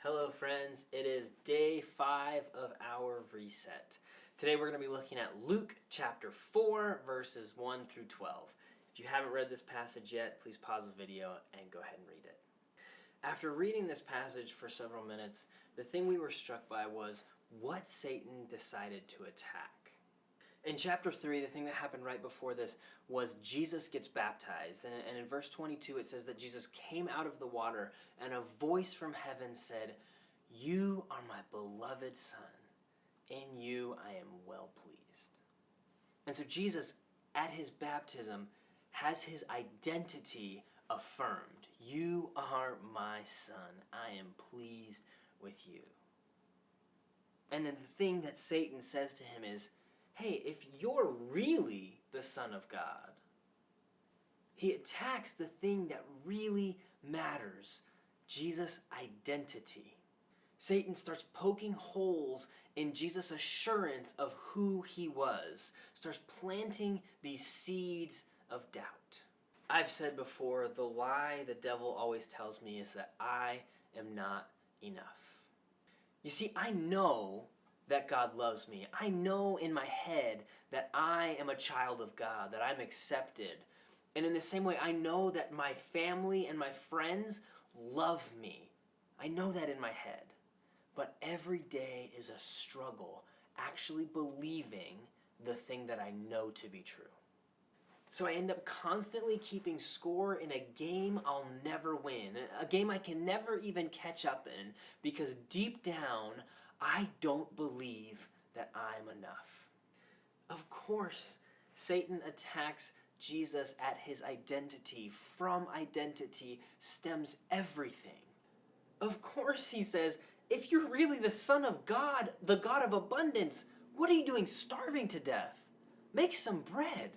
Hello friends, it is day 5 of our reset. Today we're going to be looking at Luke chapter 4 verses 1 through 12. If you haven't read this passage yet, please pause the video and go ahead and read it. After reading this passage for several minutes, the thing we were struck by was what Satan decided to attack. In chapter 3, the thing that happened right before this was Jesus gets baptized. And in verse 22 it says that Jesus came out of the water and a voice from heaven said, "You are my beloved Son. In you I am well pleased." And so Jesus, at his baptism, has his identity affirmed. You are my Son. I am pleased with you. And then the thing that Satan says to him is, hey, if you're really the Son of God, he attacks the thing that really matters, Jesus' identity. Satan starts poking holes in Jesus' assurance of who he was, starts planting these seeds of doubt. I've said before, the lie the devil always tells me is that I am not enough. You see, I know that God loves me. I know in my head that I am a child of God, that I'm accepted. And in the same way, I know that my family and my friends love me. I know that in my head. But every day is a struggle actually believing the thing that I know to be true. So I end up constantly keeping score in a game I'll never win, a game I can never even catch up in, because deep down, I don't believe that I'm enough. Of course, Satan attacks Jesus at his identity. From identity stems everything. Of course he says, if you're really the Son of God, the God of abundance, what are you doing starving to death? Make some bread.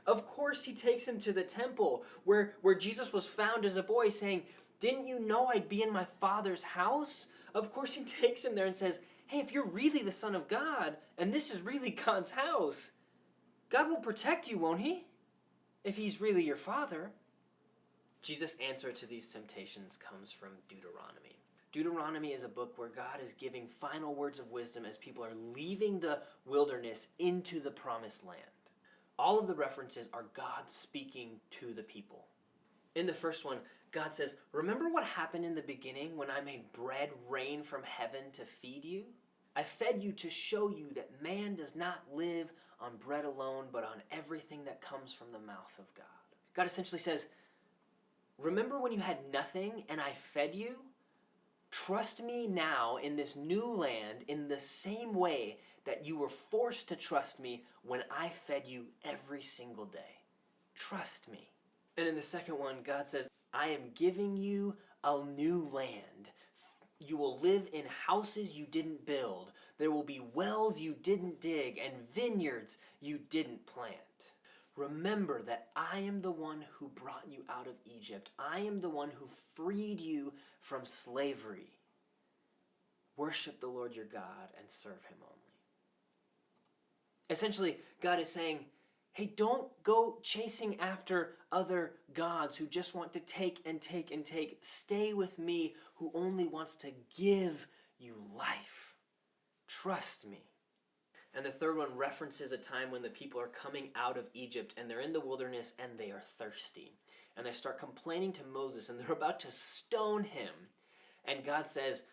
Of course he takes him to the temple where Jesus was found as a boy saying, didn't you know I'd be in my Father's house? Of course he takes him there and says, hey, if you're really the Son of God, and this is really God's house, God will protect you, won't he? If he's really your Father. Jesus' answer to these temptations comes from Deuteronomy. Deuteronomy is a book where God is giving final words of wisdom as people are leaving the wilderness into the promised land. All of the references are God speaking to the people. In the first one, God says, remember what happened in the beginning when I made bread rain from heaven to feed you? I fed you to show you that man does not live on bread alone, but on everything that comes from the mouth of God. God essentially says, remember when you had nothing and I fed you? Trust me now in this new land in the same way that you were forced to trust me when I fed you every single day. Trust me. And in the second one, God says, I am giving you a new land. You will live in houses you didn't build. There will be wells you didn't dig and vineyards you didn't plant. Remember that I am the one who brought you out of Egypt. I am the one who freed you from slavery. Worship the Lord your God and serve him only. Essentially, God is saying, hey, don't go chasing after other gods who just want to take and take and take. Stay with me who only wants to give you life. Trust me. And the third one references a time when the people are coming out of Egypt and they're in the wilderness and they are thirsty. And they start complaining to Moses and they're about to stone him. And God says,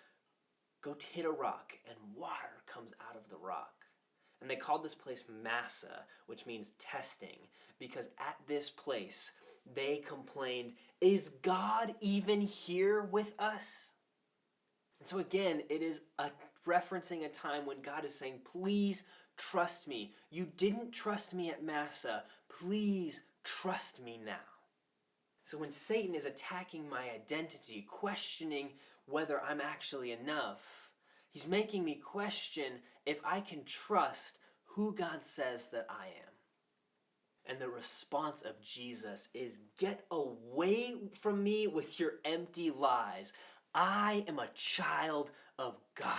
go hit a rock, and water comes out of the rock. And they called this place Massa, which means testing, because at this place they complained, is God even here with us? And so again, it is referencing a time when God is saying, please trust me. You didn't trust me at Massa. Please trust me now. So when Satan is attacking my identity, questioning whether I'm actually enough, he's making me question if I can trust who God says that I am. And the response of Jesus is, get away from me with your empty lies. I am a child of God.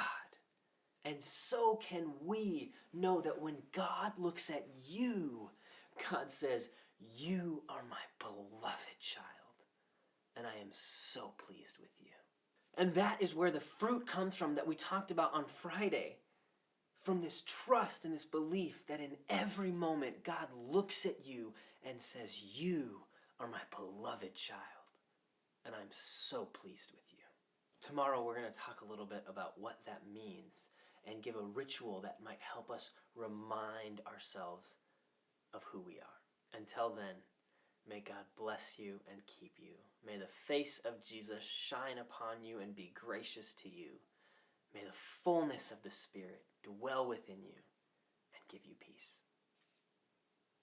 And so can we know that when God looks at you, God says, you are my beloved child, and I am so pleased with you. And that is where the fruit comes from that we talked about on Friday. From this trust and this belief that in every moment God looks at you and says, you are my beloved child, and I'm so pleased with you. Tomorrow we're going to talk a little bit about what that means and give a ritual that might help us remind ourselves of who we are. Until then, may God bless you and keep you. May the face of Jesus shine upon you and be gracious to you. May the fullness of the Spirit dwell within you and give you peace.